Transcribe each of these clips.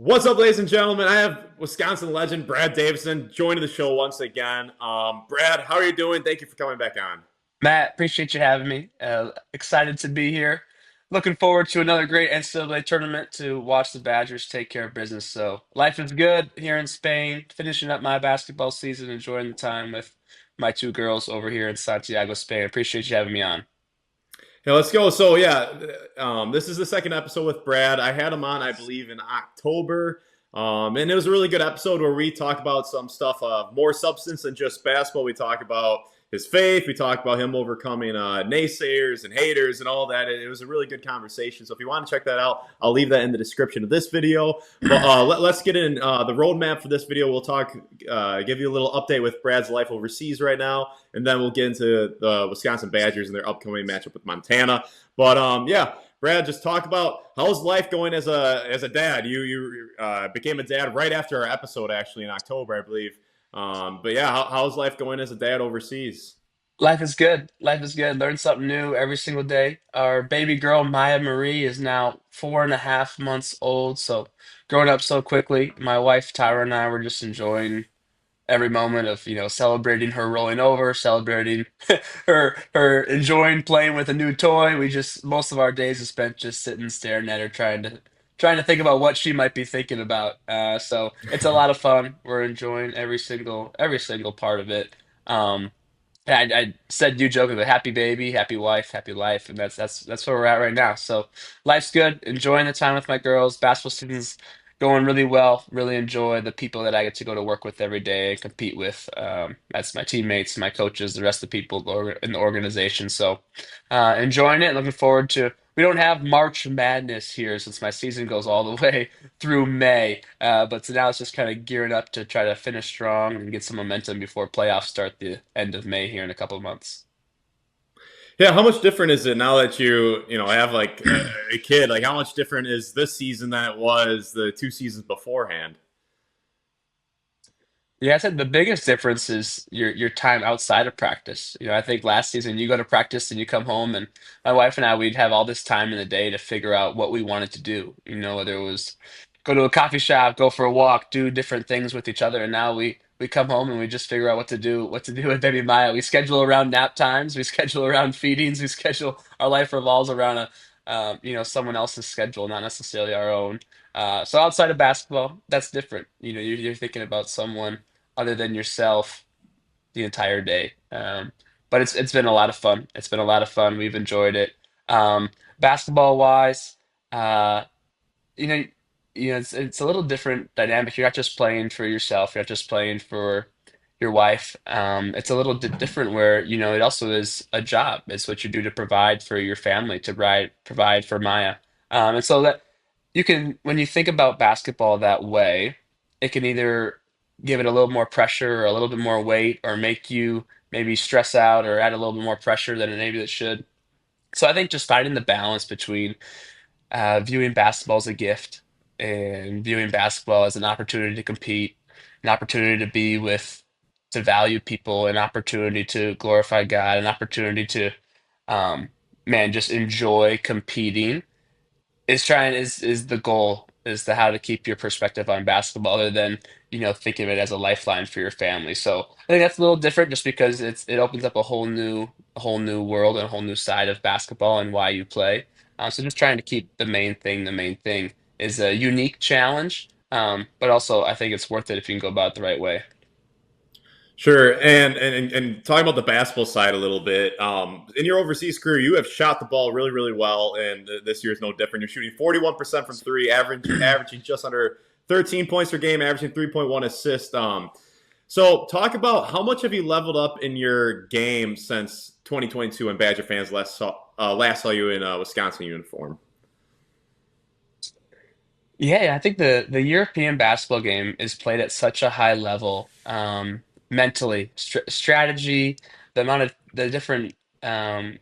What's up, ladies and gentlemen? I have Wisconsin legend Brad Davison joining the show once again. Brad, how are you doing? Thank you for coming back on. Matt, appreciate you having me. Excited to be here. Looking forward to another great NCAA tournament to watch the Badgers take care of business. So life is good here in Spain, finishing up my basketball season, enjoying the time with my two girls over here in Santiago, Spain. Appreciate you having me on. Yeah, let's go. So yeah, this is the second episode with Brad. I had him on, I believe, in October, and it was a really good episode where we talk about some stuff of more substance than just basketball. We talk about his faith. We talk about him overcoming naysayers and haters and all that. It was a really good conversation. So if you want to check that out, I'll leave that in the description of this video. But let's get in the roadmap for this video. We'll talk, give you a little update with Brad's life overseas right now, and then we'll get into the Wisconsin Badgers and their upcoming matchup with Montana. But yeah, Brad, just talk about how's life going as a dad. You became a dad right after our episode, actually in October, I believe. But yeah, how's life going as a dad overseas? Life is good. Life is good. Learn something new every single day. Our baby girl, Maya Marie, is now 4.5 months old. So growing up so quickly. My wife, Tyra, and I were just enjoying every moment of celebrating her rolling over, celebrating her enjoying playing with a new toy. We just most of our days is spent just sitting staring at her, trying to think about what she might be thinking about. So it's a lot of fun. We're enjoying every single part of it. um I said, you jokingly, happy baby, happy wife, happy life, and that's where we're at right now. So life's good, enjoying the time with my girls. Basketball season's going really well. Really enjoy the people that I get to go to work with every day and compete with. That's my teammates, my coaches, the rest of the people in the organization. So enjoying it. Looking forward to. We don't have March Madness here since my season goes all the way through May. But so now it's just kind of gearing up to try to finish strong and get some momentum before playoffs start the end of May here in a couple of months. Yeah, how much different is it now that you have like a kid? Like, how much different is this season than it was the two seasons beforehand? Yeah, I said the biggest difference is your time outside of practice. I think last season you go to practice and you come home, and my wife and I, we'd have all this time in the day to figure out what we wanted to do. Whether it was go to a coffee shop, go for a walk, do different things with each other. And now we come home and we just figure out what to do with baby Maya. We schedule around nap times, we schedule around feedings, we schedule our life revolves around someone else's schedule, not necessarily our own. So outside of basketball, that's different. You're thinking about someone other than yourself the entire day. But it's been a lot of fun. It's been a lot of fun. We've enjoyed it. Basketball wise, uh, you know, it's a little different dynamic. You're not just playing for yourself. You're not just playing for your wife. It's a little different where it also is a job. It's what you do to provide for your family, to provide for Maya. And so that you can, when you think about basketball that way, it can either give it a little more pressure or a little bit more weight, or make you maybe stress out or add a little bit more pressure than maybe it should. So I think just finding the balance between viewing basketball as a gift and viewing basketball as an opportunity to compete, an opportunity to be with, to value people, an opportunity to glorify God, an opportunity to, um, man, just enjoy competing is the goal, is to how to keep your perspective on basketball other than thinking of it as a lifeline for your family. So I think that's a little different, just because it opens up a whole new world and a whole new side of basketball and why you play. So just trying to keep the main thing is a unique challenge, but also I think it's worth it if you can go about it the right way. Sure, and talking about the basketball side a little bit. In your overseas career, you have shot the ball really, really well, and this year is no different. You're shooting 41% from three, averaging just under 13 points per game, averaging 3.1 assists. So talk about how much have you leveled up in your game since 2022 when Badger fans last saw you in a Wisconsin uniform. Yeah, I think the European basketball game is played at such a high level, mentally, strategy, the different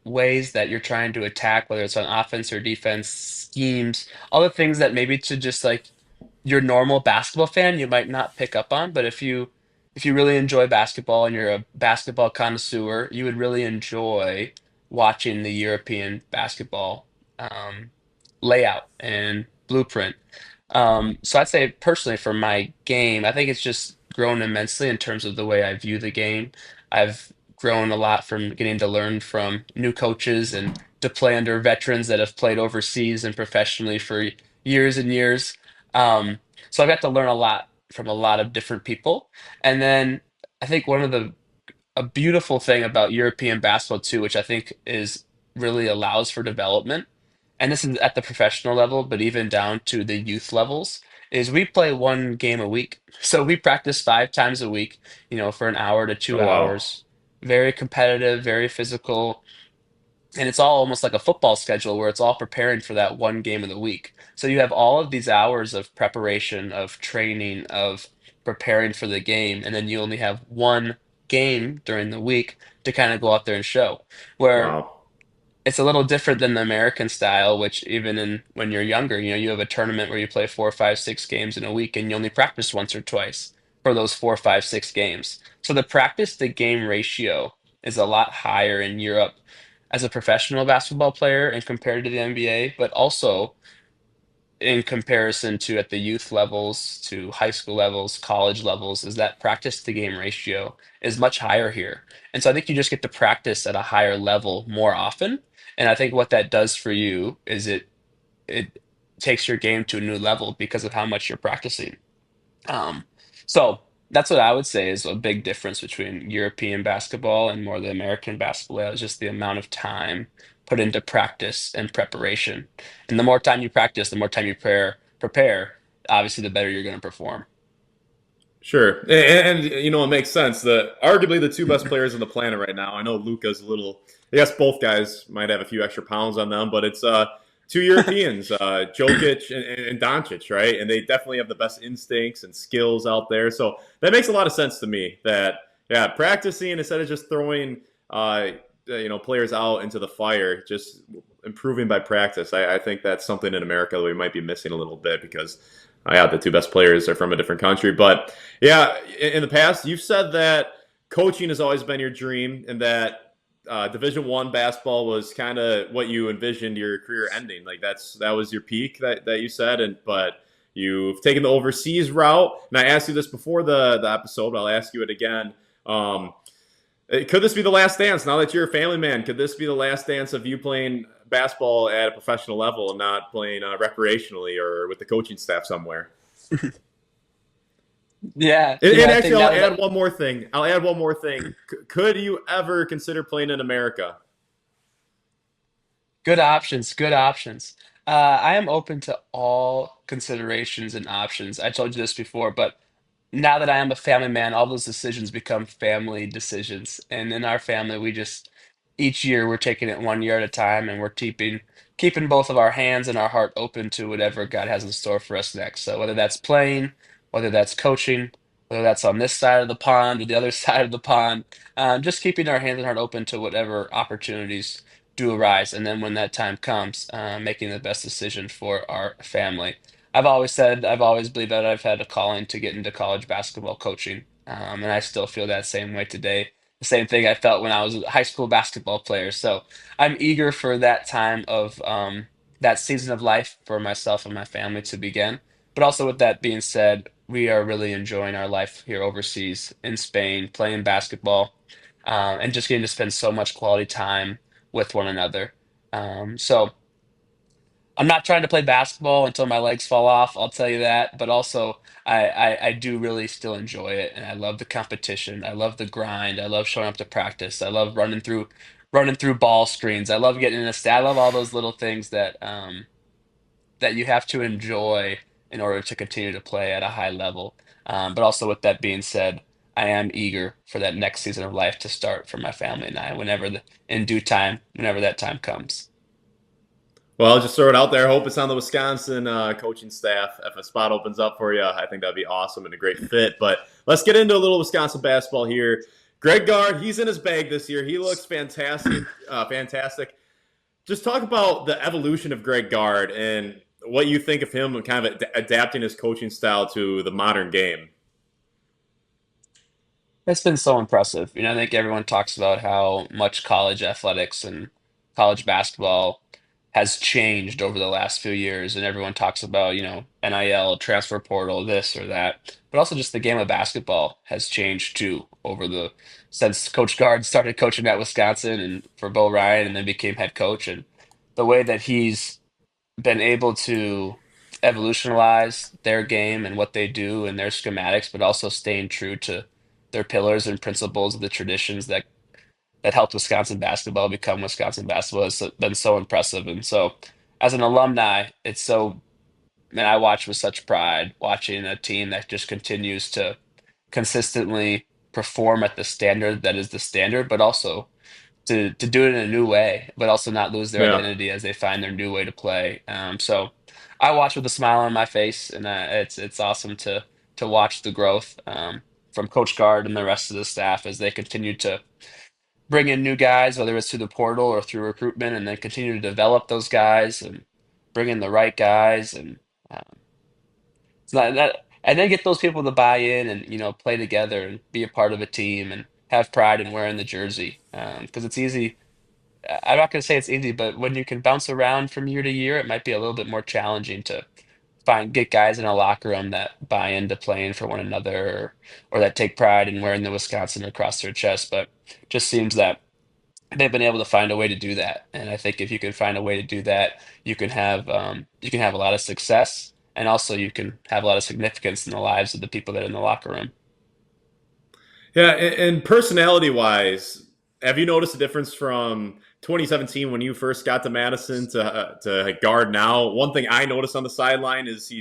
ways that you're trying to attack, whether it's on offense or defense, schemes, all the things that maybe to just like your normal basketball fan you might not pick up on. But if you really enjoy basketball and you're a basketball connoisseur, you would really enjoy watching the European basketball layout and blueprint. So I'd say personally for my game, I think it's just grown immensely in terms of the way I view the game. I've grown a lot from getting to learn from new coaches and to play under veterans that have played overseas and professionally for years and years. Um, so I've got to learn a lot from a lot of different people. And then I think one of the a beautiful thing about European basketball too, which I think is really allows for development, and this is at the professional level, but even down to the youth levels, is we play one game a week. So we practice 5 times a week, for an hour to two Oh wow, hours. Very competitive, very physical, and it's all almost like a football schedule where it's all preparing for that one game of the week. So you have all of these hours of preparation, of training, of preparing for the game, and then you only have one game during the week to kind of go out there and show. Where wow, it's a little different than the American style, which even in when you're younger, you have a tournament where you play 4, 5, 6 games in a week and you only practice once or twice for those 4, 5, 6 games. So the practice to game ratio is a lot higher in Europe as a professional basketball player and compared to the NBA, but also in comparison to at the youth levels, to high school levels, college levels, is that practice to game ratio is much higher here. And so I think you just get to practice at a higher level more often. And I think what that does for you is it takes your game to a new level because of how much you're practicing. Um, so that's what I would say is a big difference between European basketball and more the American basketball is just the amount of time put into practice and preparation. And the more time you practice, the more time you prepare, obviously the better you're going to perform. sure, and it makes sense. Arguably the two best players on the planet right now. I know Luka's a little. I guess both guys might have a few extra pounds on them, but it's two Europeans, Jokic and Doncic, right? And they definitely have the best instincts and skills out there. So that makes a lot of sense to me. That yeah, practicing instead of just throwing players out into the fire, just improving by practice. I think that's something in America that we might be missing a little bit because yeah, the two best players are from a different country. But yeah, in the past, you've said that coaching has always been your dream, and that Division One basketball was kind of what you envisioned your career ending. Like that was your peak that you said, and but you've taken the overseas route. And I asked you this before the episode, but I'll ask you it again. Um, could this be the last dance? Now that you're a family man, could this be the last dance of you playing basketball at a professional level and not playing recreationally or with the coaching staff somewhere? Yeah, And I think actually, I'll now that add one more thing. Could you ever consider playing in America? good options, good options. I am open to all considerations and options. I told you this before, but now that I am a family man, all those decisions become family decisions. And in our family, we just each year we're taking it one year at a time, and we're keeping both of our hands and our heart open to whatever God has in store for us next. So whether that's playing, whether that's coaching, whether that's on this side of the pond or the other side of the pond, just keeping our hands and heart open to whatever opportunities do arise. And then when that time comes, making the best decision for our family. I've always believed that I've had a calling to get into college basketball coaching, and I still feel that same way today. The same thing I felt when I was a high school basketball player. So I'm eager for that time of that season of life for myself and my family to begin. But also, with that being said, we are really enjoying our life here overseas in Spain, playing basketball, and just getting to spend so much quality time with one another. So I'm not trying to play basketball until my legs fall off, I'll tell you that. But also, I do really still enjoy it, and I love the competition. I love the grind. I love showing up to practice. I love running through ball screens. I love getting in a stat. I love all those little things that you have to enjoy in order to continue to play at a high level. But also, with that being said, I am eager for that next season of life to start for my family and I, in due time, whenever that time comes. Well, I'll just throw it out there. I hope it's on the Wisconsin coaching staff. If a spot opens up for you, I think that'd be awesome and a great fit. But let's get into a little Wisconsin basketball here. Greg Gard, he's in his bag this year. He looks fantastic. Fantastic. Just talk about the evolution of Greg Gard and what you think of him and kind of adapting his coaching style to the modern game. It's been so impressive. I think everyone talks about how much college athletics and college basketball has changed over the last few years, and everyone talks about, NIL, transfer portal, this or that. But also just the game of basketball has changed too over the since Coach Gard started coaching at Wisconsin and for Bo Ryan and then became head coach. And the way that he's been able to evolutionize their game and what they do and their schematics, but also staying true to their pillars and principles of the traditions that helped Wisconsin basketball become Wisconsin basketball has been so impressive. And so, as an alumni, it's so, man, I watch with such pride watching a team that just continues to consistently perform at the standard that is the standard, but also to do it in a new way, but also not lose their Yeah. identity as they find their new way to play. So I watch with a smile on my face, and it's awesome to watch the growth from Coach Gard and the rest of the staff as they continue to bring in new guys, whether it's through the portal or through recruitment, and then continue to develop those guys and bring in the right guys, and um, it's not that, and then get those people to buy in and play together and be a part of a team and have pride in wearing the jersey. Because it's easy. I'm not going to say it's easy, but when you can bounce around from year to year, it might be a little bit more challenging to get guys in a locker room that buy into playing for one another or that take pride in wearing the Wisconsin across their chest. But just seems that they've been able to find a way to do that. And I think if you can find a way to do that, you can have a lot of success, and also you can have a lot of significance in the lives of the people that are in the locker room. Yeah, and personality wise, have you noticed a difference from 2017 when you first got to Madison to guard now? One thing I noticed on the sideline is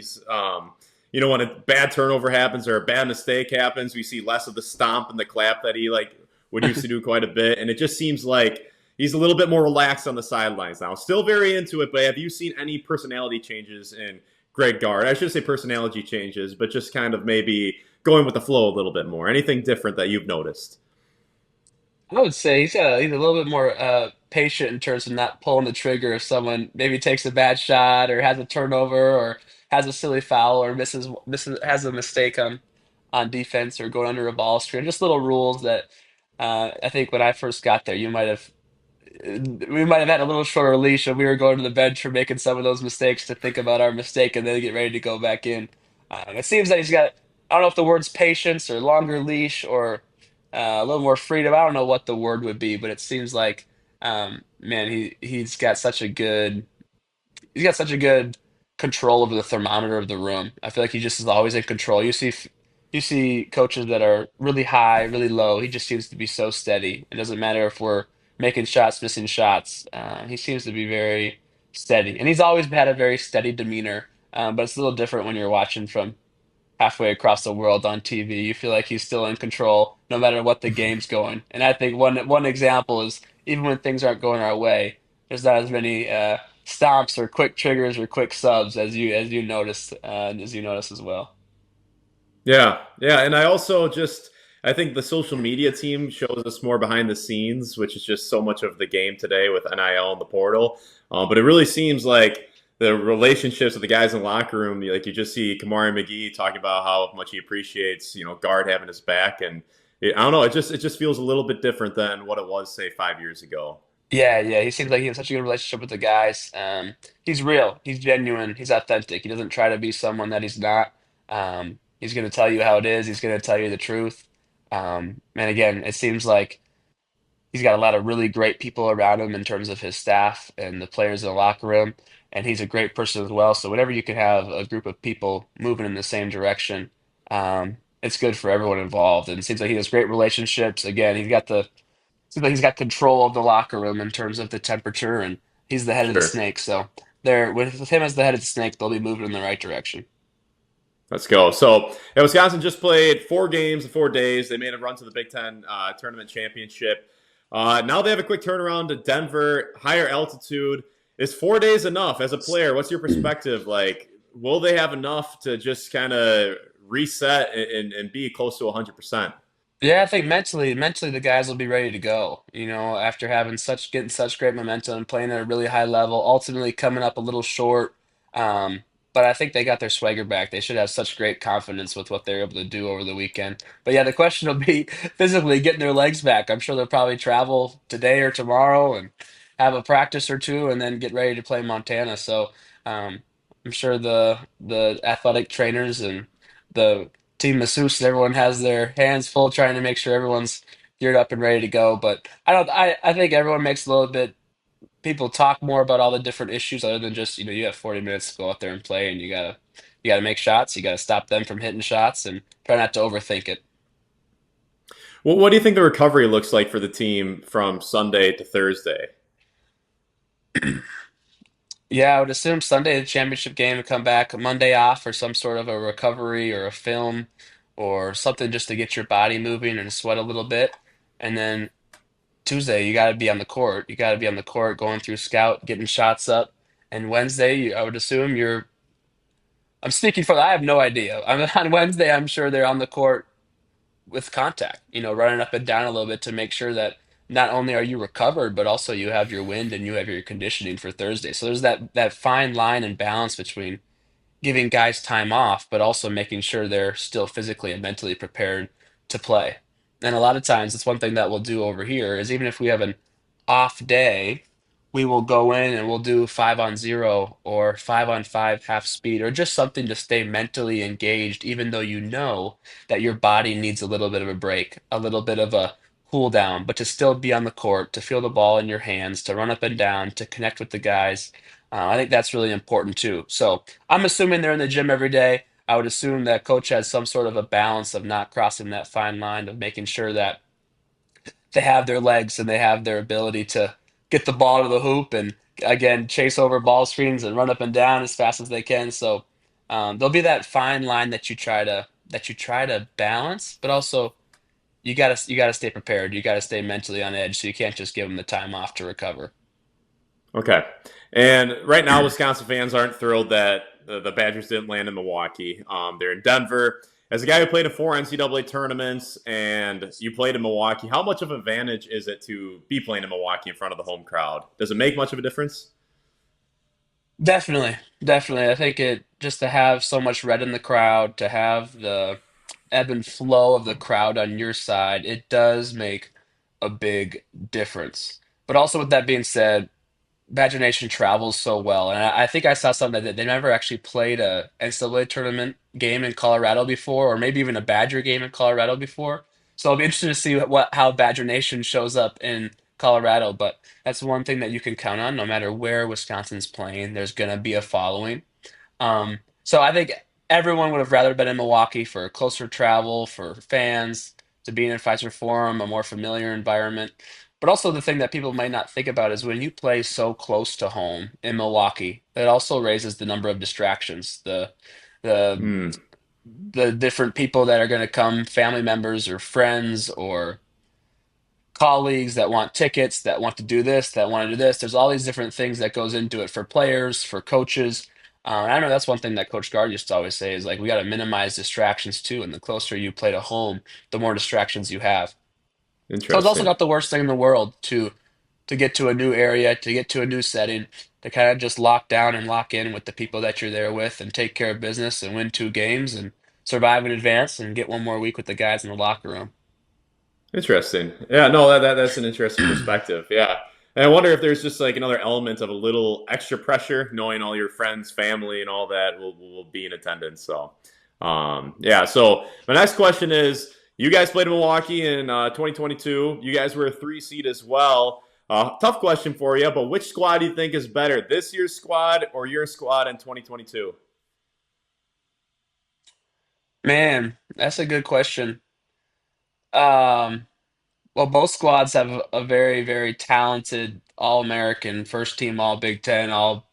when a bad turnover happens or a bad mistake happens, we see less of the stomp and the clap that he like would used to do quite a bit, and it just seems like he's a little bit more relaxed on the sidelines now. Still very into it, but have you seen any personality changes in Greg Gard? I should say personality changes, but just kind of maybe going with the flow a little bit more. Anything different that you've noticed? I would say he's a little bit more patient in terms of not pulling the trigger if someone maybe takes a bad shot or has a turnover or has a silly foul or misses has a mistake on defense or going under a ball screen. Just little rules that I think when I first got there, we might have had a little shorter leash if we were going to the bench for making some of those mistakes to think about our mistake and then get ready to go back in. It seems that he's got, I don't know if the word's patience or longer leash or a little more freedom. I don't know what the word would be, but it seems like, man, he's got such a good control over the thermometer of the room. I feel like he just is always in control. You see coaches that are really high, really low. He just seems to be so steady. It doesn't matter if we're making shots, missing shots. He seems to be very steady, and he's always had a very steady demeanor. But it's a little different when you're watching from halfway across the world on TV. You feel like he's still in control no matter what the game's going. And I think one example is even when things aren't going our way, there's not as many stomps or quick triggers or quick subs as you notice as well. Yeah, yeah, and I think the social media team shows us more behind the scenes, which is just so much of the game today with NIL and the portal. But it really seems like the relationships with the guys in the locker room, like you just see Kamari McGee talking about how much he appreciates, guard having his back, and I don't know, it just feels a little bit different than what it was, say, 5 years ago. Yeah, yeah, he seems like he has such a good relationship with the guys. He's real, he's genuine, he's authentic. He doesn't try to be someone that he's not. He's going to tell you how it is. He's going to tell you the truth. And again, it seems like he's got a lot of really great people around him in terms of his staff and the players in the locker room. And he's a great person as well. So whenever you can have a group of people moving in the same direction, it's good for everyone involved. And it seems like he has great relationships. Again, seems like he's got control of the locker room in terms of the temperature, and he's the head of the Sure. snake. So there, with him as the head of the snake, they'll be moving in the right direction. Let's go. So, yeah, Wisconsin just played 4 games in 4 days. They made a run to the Big Ten tournament championship. Now they have a quick turnaround to Denver, higher altitude. Is 4 days enough as a player? What's your perspective? Like, will they have enough to just kind of reset and be close to 100%? Yeah, I think mentally the guys will be ready to go. After getting such great momentum, playing at a really high level, ultimately coming up a little short. But I think they got their swagger back. They should have such great confidence with what they're able to do over the weekend. But yeah, the question will be physically getting their legs back. I'm sure they'll probably travel today or tomorrow and have a practice or two, and then get ready to play Montana. So um, I'm sure the athletic trainers and the team masseuses, everyone has their hands full trying to make sure everyone's geared up and ready to go. But I think everyone makes a little bit people talk more about all the different issues other than just, you have 40 minutes to go out there and play and you gotta make shots, you gotta stop them from hitting shots and try not to overthink it. Well, what do you think the recovery looks like for the team from Sunday to Thursday? Yeah, I would assume Sunday the championship game would come back, Monday off for some sort of a recovery or a film or something just to get your body moving and sweat a little bit. And then Tuesday you gotta be on the court. You gotta be on the court going through scout, getting shots up. And Wednesday, I would assume I'm speaking for I have no idea. On Wednesday, I'm sure they're on the court with contact, running up and down a little bit to make sure that not only are you recovered, but also you have your wind and you have your conditioning for Thursday. So there's that fine line and balance between giving guys time off, but also making sure they're still physically and mentally prepared to play. And a lot of times, it's one thing that we'll do over here is even if we have an off day, we will go in and we'll do 5-on-0 or 5-on-5 half speed or just something to stay mentally engaged, even though you know that your body needs a little bit of a break, a little bit of a cool down, but to still be on the court, to feel the ball in your hands, to run up and down, to connect with the guys. I think that's really important too. So I'm assuming they're in the gym every day. I would assume that coach has some sort of a balance of not crossing that fine line of making sure that they have their legs and they have their ability to get the ball to the hoop and again chase over ball screens and run up and down as fast as they can. So there'll be that fine line that you try to balance, but also you gotta stay prepared. You gotta stay mentally on edge, so you can't just give them the time off to recover. Okay. And right now, Wisconsin fans aren't thrilled that the Badgers didn't land in Milwaukee. They're in Denver. As a guy who played in 4 NCAA tournaments and you played in Milwaukee, how much of an advantage is it to be playing in Milwaukee in front of the home crowd? Does it make much of a difference? Definitely, definitely. I think it just to have so much red in the crowd, to have the ebb and flow of the crowd on your side, it does make a big difference. But also, with that being said, Badger Nation travels so well, and I think I saw something that they never actually played a NCAA tournament game in Colorado before, or maybe even a Badger game in Colorado before. So I'll be interested to see how Badger Nation shows up in Colorado. But that's one thing that you can count on, no matter where Wisconsin's playing, there's gonna be a following. So I think everyone would have rather been in Milwaukee for closer travel, for fans, to be in Pfizer Forum, a more familiar environment. But also the thing that people might not think about is when you play so close to home in Milwaukee, it also raises the number of distractions. The Hmm. the different people that are going to come, family members or friends or colleagues that want tickets, that want to do this, that want to do this. There's all these different things that goes into it for players, for coaches. And I know that's one thing that Coach Gard used to always say is like we got to minimize distractions too. And the closer you play to home, the more distractions you have. So it's also Interesting. not the worst thing in the world to get to a new area, to get to a new setting, to kind of just lock down and lock in with the people that you're there with and take care of business and win 2 games and survive in advance and get one more week with the guys in the locker room. Interesting. Yeah, no, that's an interesting perspective. Yeah. And I wonder if there's just like another element of a little extra pressure, knowing all your friends, family, and all that will be in attendance. So, yeah. So my next question is: you guys played in Milwaukee in 2022. You guys were a 3 seed as well. Tough question for you, but which squad do you think is better, this year's squad or your squad in 2022? Man, that's a good question. Um, well, both squads have a very, very talented All-American, first team All Big Ten, All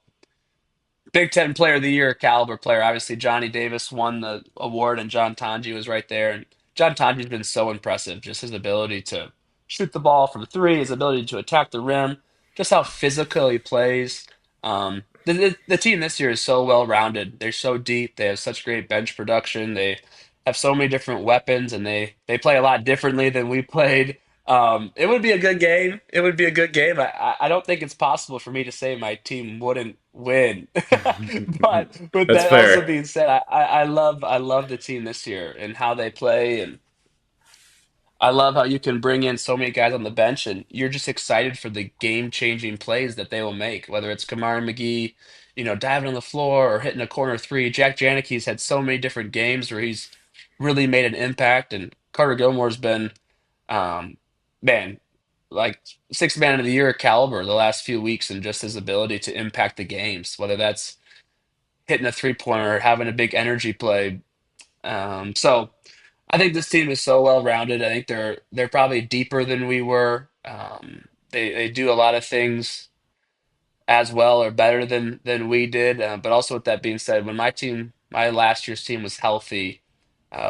Big Ten Player of the Year caliber player. Obviously, Johnny Davis won the award, and John Tonje was right there. And John Tonje's been so impressive, just his ability to shoot the ball from three, his ability to attack the rim, just how physical he plays. The team this year is so well rounded. They're so deep. They have such great bench production. They have so many different weapons, and they play a lot differently than we played. It would be a good game. It would be a good game. I don't think it's possible for me to say my team wouldn't win. But with That's that also fair. being said, I love the team this year and how they play, and I love how you can bring in so many guys on the bench, and you're just excited for the game-changing plays that they will make, whether it's Kamari McGee, diving on the floor or hitting a corner three. Jack Janicki's had so many different games where he's really made an impact, and Carter Gilmore's been, um, man, like sixth man of the year caliber the last few weeks, and just his ability to impact the games, whether that's hitting a three-pointer or having a big energy play. So I think this team is so well rounded. I think they're probably deeper than we were. They do a lot of things as well or better than we did. But also with that being said, when my last year's team was healthy,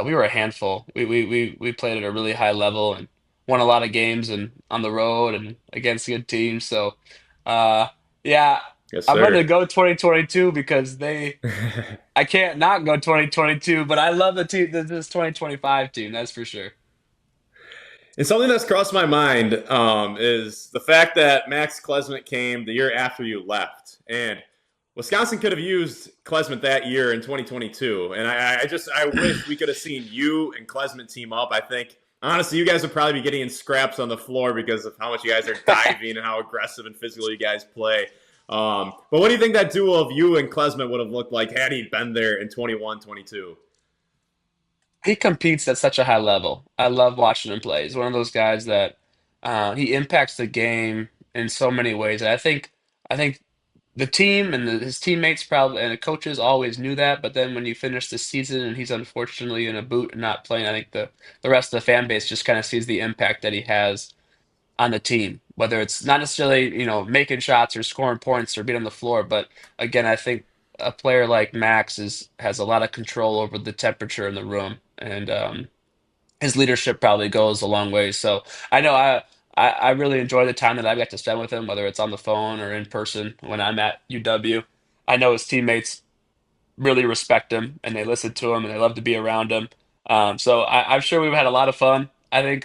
we were a handful. We played at a really high level and won a lot of games and on the road and against good teams. So uh, yeah, Yes, I'm gonna sir. go 2022 because I can't not go 2022, but I love the team, this 2025 team, that's for sure. And something that's crossed my mind is the fact that Max Klesmit came the year after you left, and Wisconsin could have used Klesmit that year in 2022. And I wish we could have seen you and Klesmit team up. I think honestly, you guys would probably be getting in scraps on the floor because of how much you guys are diving and how aggressive and physical you guys play. But what do you think that duo of you and Klesmit would have looked like had he been there in 21, 22? He competes at such a high level. I love watching him play. He's one of those guys that he impacts the game in so many ways. And I think the team and his teammates probably and the coaches always knew that. But then when you finish the season and he's unfortunately in a boot and not playing, I think the rest of the fan base just kind of sees the impact that he has on the team, whether it's not necessarily, making shots or scoring points or being on the floor. But again, I think a player like Max has a lot of control over the temperature in the room, and his leadership probably goes a long way. So I know I really enjoy the time that I got to spend with him, whether it's on the phone or in person when I'm at UW. I know his teammates really respect him and they listen to him and they love to be around him. So I'm sure we've had a lot of fun. I think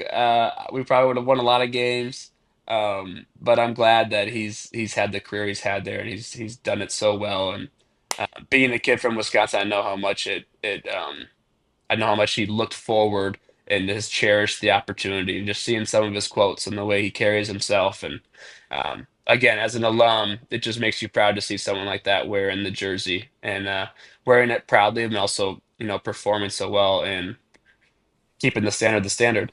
we probably would have won a lot of games, but I'm glad that he's had the career he's had there and he's done it so well. And being a kid from Wisconsin, I know how much he looked forward and has cherished the opportunity. And just seeing some of his quotes and the way he carries himself, and again, as an alum, it just makes you proud to see someone like that wearing the jersey and wearing it proudly, and also performing so well and keeping the standard.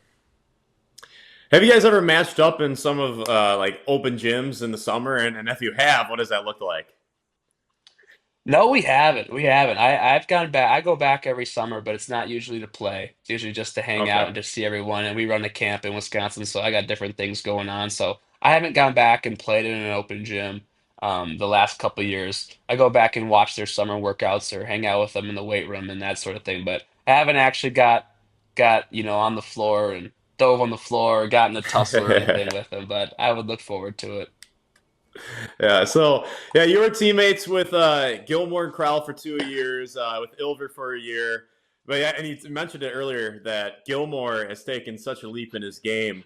Have you guys ever matched up in some of like open gyms in the summer? And if you have, what does that look like? No, we haven't. We haven't. I've gone back. I go back every summer, but it's not usually to play. It's usually just to hang out Okay. and just see everyone. And we run a camp in Wisconsin, so I got different things going on. So I haven't gone back and played in an open gym the last couple of years. I go back and watch their summer workouts or hang out with them in the weight room and that sort of thing. But I haven't actually got on the floor and dove on the floor or gotten a tussle or anything with them. But I would look forward to it. Yeah. So yeah, you were teammates with Gilmore and Crowl for 2 years, with Ilver for a year. But yeah, and you mentioned it earlier that Gilmore has taken such a leap in his game.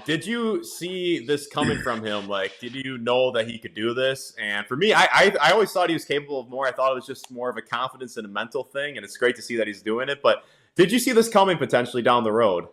Did you see this coming from him? Like, did you know that he could do this? And for me, I always thought he was capable of more. I thought it was just more of a confidence and a mental thing, and it's great to see that he's doing it. But did you see this coming potentially down the road?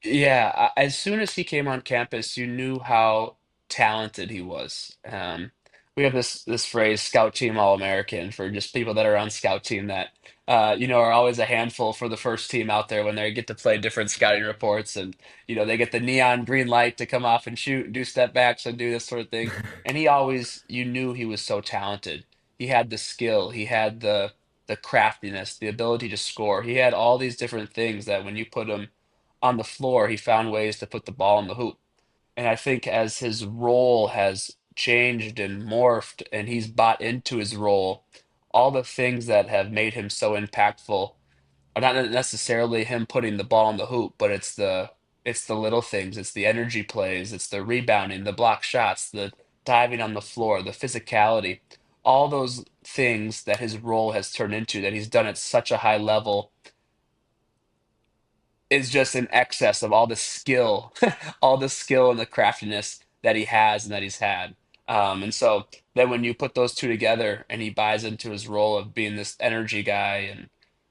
Yeah, as soon as he came on campus, you knew how talented he was. We have this phrase, "Scout Team All-American," for just people that are on scout team that are always a handful for the first team out there when they get to play different scouting reports, and they get the neon green light to come off and shoot and do step backs and do this sort of thing. And you knew he was so talented. He had the skill, he had the craftiness, the ability to score. He had all these different things that when you put him on the floor, he found ways to put the ball in the hoop. And I think as his role has changed and morphed and he's bought into his role, all the things that have made him so impactful are not necessarily him putting the ball in the hoop, but it's the little things. It's the energy plays, it's the rebounding, the block shots, the diving on the floor, the physicality, all those things that his role has turned into that he's done at such a high level is just in excess of all the skill, all the skill and the craftiness that he has and that he's had. And so then when you put those two together and he buys into his role of being this energy guy and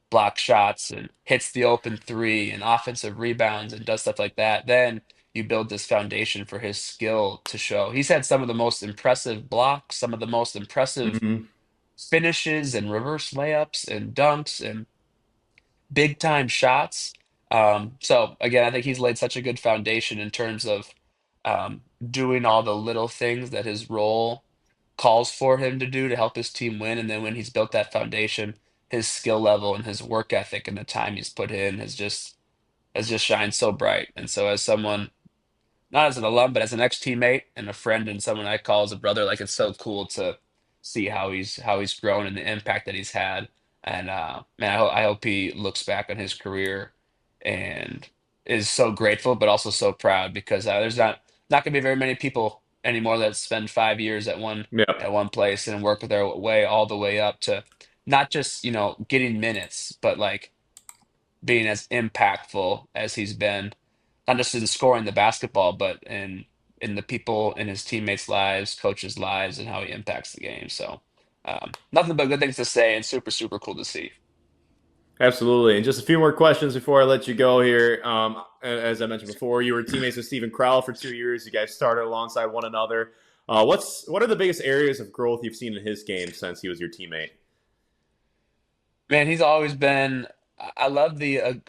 block shots and hits the open three and offensive rebounds and does stuff like that, then you build this foundation for his skill to show. He's had some of the most impressive blocks, some of the most impressive Hmm. finishes and reverse layups and dunks and big time shots. So again, I think he's laid such a good foundation in terms of doing all the little things that his role calls for him to do to help his team win. And then when he's built that foundation, his skill level and his work ethic and the time he's put in has just shined so bright. And so as someone not as an alum, but as an ex-teammate and a friend and someone I call as a brother, like it's so cool to see how he's grown and the impact that he's had. And man, I hope he looks back on his career and is so grateful, but also so proud because there's not going to be very many people anymore that spend 5 years at one Yep. at one place and work their way all the way up to not just getting minutes, but like being as impactful as he's been, not just in scoring the basketball, but in the people in his teammates' lives, coaches' lives, and how he impacts the game. So, nothing but good things to say, and super, super cool to see. Absolutely. And just a few more questions before I let you go here. As I mentioned before, you were teammates with Stephen Crowl for 2 years. You guys started alongside one another. What are the biggest areas of growth you've seen in his game since he was your teammate? Man, he's always been. I love the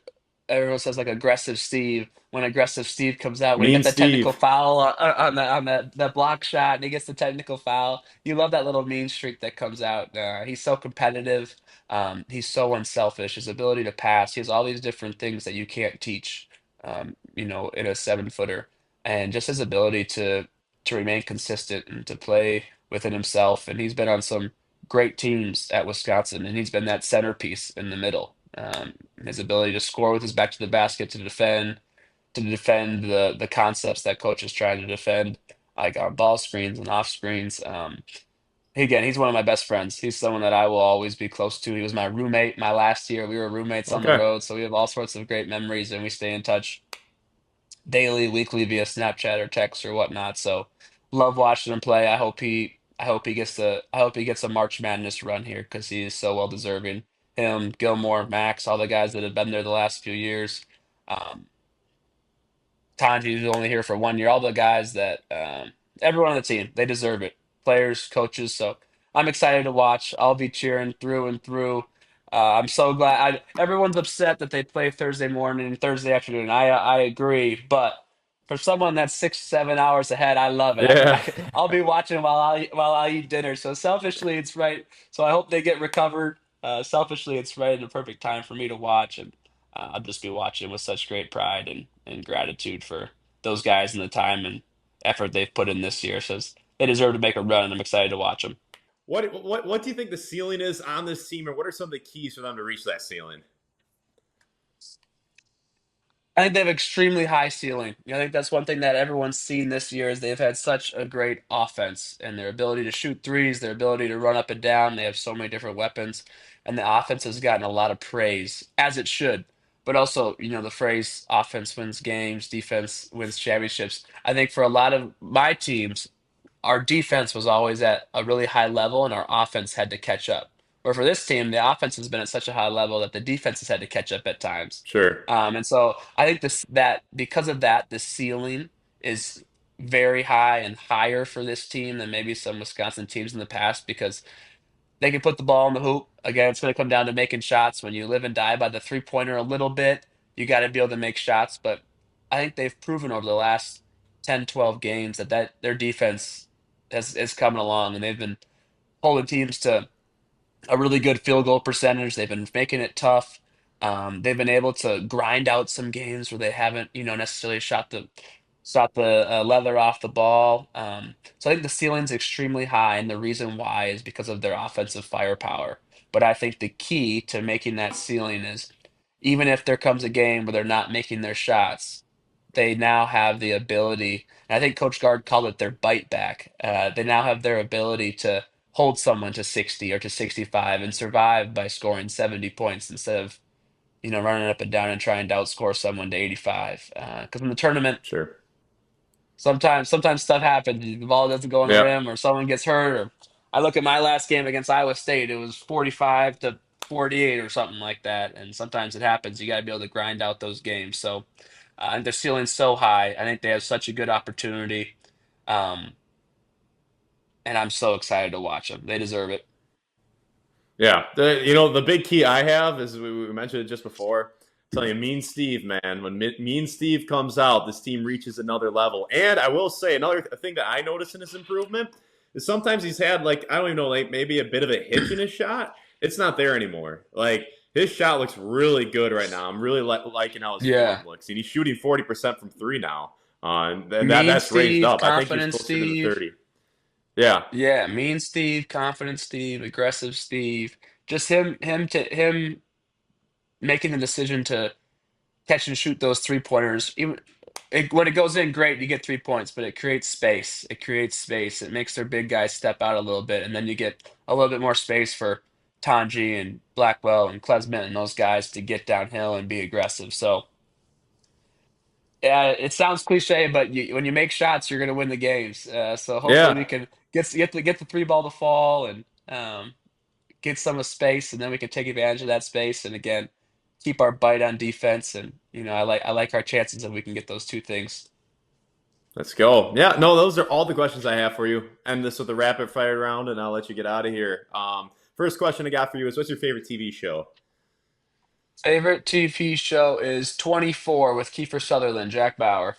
everyone says like aggressive Steve. When aggressive Steve comes out, when he Mean got that technical Steve. foul on that block shot, and he gets the technical foul, you love that little mean streak that comes out. He's so competitive. He's so unselfish. His ability to pass. He has all these different things that you can't teach. In a 7-footer, and just his ability to remain consistent and to play within himself. And he's been on some great teams at Wisconsin, and he's been that centerpiece in the middle. His ability to score with his back to the basket, to defend the concepts that coach is trying to defend, like on ball screens and off screens. Again, he's one of my best friends. He's someone that I will always be close to. He was my roommate my last year. We were roommates on the Okay. road, so we have all sorts of great memories, and we stay in touch daily, weekly via Snapchat or text or whatnot. So love watching him play. I hope he gets a March Madness run here because he is so well deserving. Him, Gilmore, Max, all the guys that have been there the last few years. Um, Tonje, who's only here for 1 year. All the guys that everyone on the team, they deserve it. Players, coaches. So I'm excited to watch. I'll be cheering through and through. I'm so glad. Everyone's upset that they play Thursday morning and Thursday afternoon. I agree, but for someone that's 6 7 hours ahead, I love it. Yeah. I'll be watching while I eat dinner. So selfishly, it's right. So I hope they get recovered. Selfishly, it's right in the perfect time for me to watch, and I'll just be watching with such great pride and gratitude for those guys and the time and effort they've put in this year. So they deserve to make a run, and I'm excited to watch them. What do you think the ceiling is on this team, or what are some of the keys for them to reach that ceiling? I think they have extremely high ceiling. I think that's one thing that everyone's seen this year is they've had such a great offense and their ability to shoot threes, their ability to run up and down. They have so many different weapons, and the offense has gotten a lot of praise, as it should. But also, the phrase "offense wins games, defense wins championships." I think for a lot of my teams, our defense was always at a really high level and our offense had to catch up. Where for this team, the offense has been at such a high level that the defense has had to catch up at times. Sure. And so I think that because of that, the ceiling is very high and higher for this team than maybe some Wisconsin teams in the past because they can put the ball in the hoop. Again, it's going to come down to making shots. When you live and die by the three-pointer a little bit, you got to be able to make shots. But I think they've proven over the last 10, 12 games that their defense is coming along, and they've been holding teams to a really good field goal percentage. They've been making it tough. They've been able to grind out some games where they haven't, necessarily shot the leather off the ball. So I think the ceiling's extremely high, and the reason why is because of their offensive firepower. But I think the key to making that ceiling is even if there comes a game where they're not making their shots, they now have the ability. And I think Coach Gard called it their bite back. They now have their ability to hold someone to 60 or to 65 and survive by scoring 70 points instead of running up and down and trying to outscore someone to 85. Because in the tournament, Sure. sometimes stuff happens. The ball doesn't go on the Yep. rim, or someone gets hurt. Or I look at my last game against Iowa State. It was 45 to 48 or something like that. And sometimes it happens. You got to be able to grind out those games. So and their ceiling's so high. I think they have such a good opportunity. Um, and I'm so excited to watch them. They deserve it. Yeah, the big key I have is we mentioned it just before. I'm telling you, Mean Steve, man, when Mean Steve comes out, this team reaches another level. And I will say another thing that I noticed in his improvement is sometimes he's had like I don't even know like maybe a bit of a hitch in his shot. It's not there anymore. Like his shot looks really good right now. I'm really liking how his Yeah. form looks, and he's shooting 40% from three now. And Mean that's raised Steve, up. I think he's confident closer to the Steve. 30. Yeah, Yeah, mean Steve, confident Steve, aggressive Steve. Just him making the decision to catch and shoot those 3 pointers. Even when it goes in, great, you get 3 points, but it creates space. It creates space. It makes their big guys step out a little bit, and then you get a little bit more space for Tonje and Blackwell and Klesmit and those guys to get downhill and be aggressive. So yeah, it sounds cliche, but when you make shots, you're going to win the games. So hopefully yeah. we can get the three ball to fall and get some of space, and then we can take advantage of that space. And again, keep our bite on defense. And I like our chances if we can get those two things. Let's go. Yeah, no, those are all the questions I have for you. End this with a rapid fire round, and I'll let you get out of here. First question I got for you is, what's your favorite TV show? Favorite TV show is 24 with Kiefer Sutherland, Jack Bauer.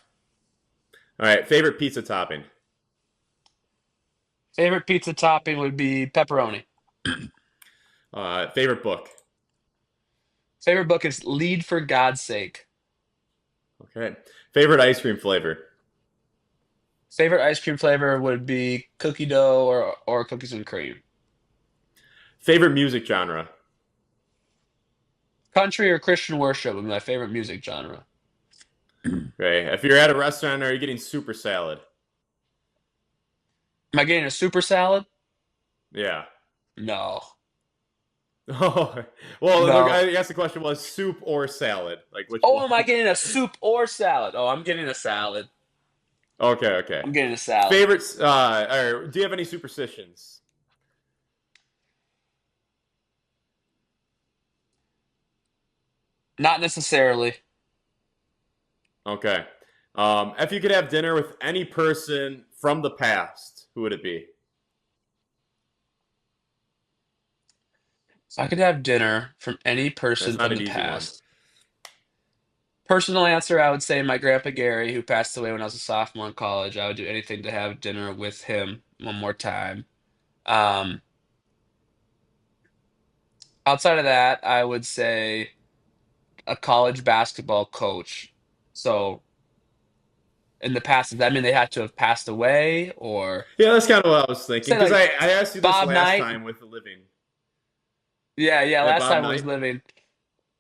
All right, favorite pizza topping. Favorite pizza topping would be pepperoni. Favorite book. Favorite book is Lead for God's Sake. Okay. Favorite ice cream flavor. Favorite ice cream flavor would be cookie dough or cookies and cream. Favorite music genre. Country or Christian worship would be my favorite music genre. Okay. If you're at a restaurant, are you getting super salad? Am I getting a super salad? Yeah. No. Oh, well, No. I guess the question was soup or salad. Like which Oh, one? am I getting a soup or salad? Oh, I'm getting a salad. Okay, okay. I'm getting a salad. Favorites. Or do you have any superstitions? Not necessarily. Okay. If you could have dinner with any person from the past, who would it be? If I could have dinner from any That's person not from an the easy one. past. Personal answer, I would say my grandpa Gary, who passed away when I was a sophomore in college. I would do anything to have dinner with him one more time. Um, Outside of that, I would say a college basketball coach. So in the past, does that mean they had to have passed away or Yeah, that's kind of what I was thinking. say Because like I asked you this Bob last Knight? time with the living. Yeah, yeah, Yeah, last Bob time I was Knight. living.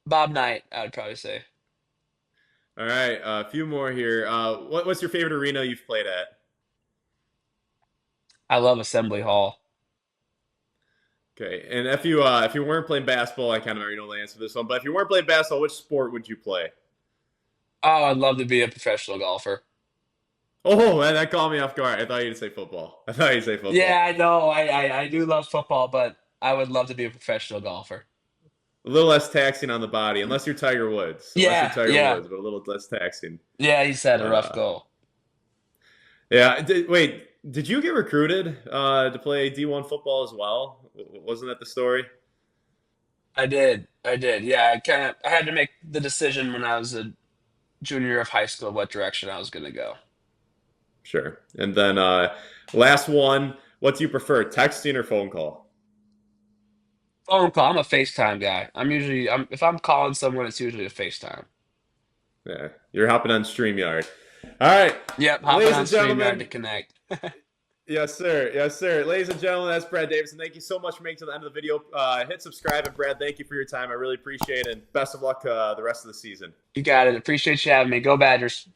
Bob Knight, I would probably say. All right, a few more here. What's your favorite arena you've played at? I love Assembly Hall. Okay, and if you weren't playing basketball, I kind of already know the answer to this one. But if you weren't playing basketball, which sport would you play? Oh, I'd love to be a professional golfer. Oh, man, that caught me off guard. I thought you'd say football. I thought you'd say Yeah, football. I know. I do love football, but I would love to be a professional golfer. A little less taxing on the body, unless you're Tiger Woods. Unless you're Yeah, Tiger yeah. Woods, but a little less taxing. Yeah, he's had a rough Uh, go. yeah. Wait, did you get recruited to play D1 football as well? Wasn't that the story? I did. I did. Yeah, I had to make the decision when I was a junior year of high school what direction I was going to go. Sure. And then last one. What do you prefer, texting or phone call? Phone call. I'm a FaceTime guy. If I'm calling someone, it's usually a FaceTime. Yeah, you're hopping on StreamYard. All right, Yep, hopping ladies on and StreamYard to gentlemen. connect. Yes, sir. Yes, sir. Ladies and gentlemen, that's Brad Davison. Thank you so much for making it to the end of the video. Hit subscribe, and Brad, thank you for your time. I really appreciate it. And best of luck the rest of the season. You got it. Appreciate you having me. Go Badgers.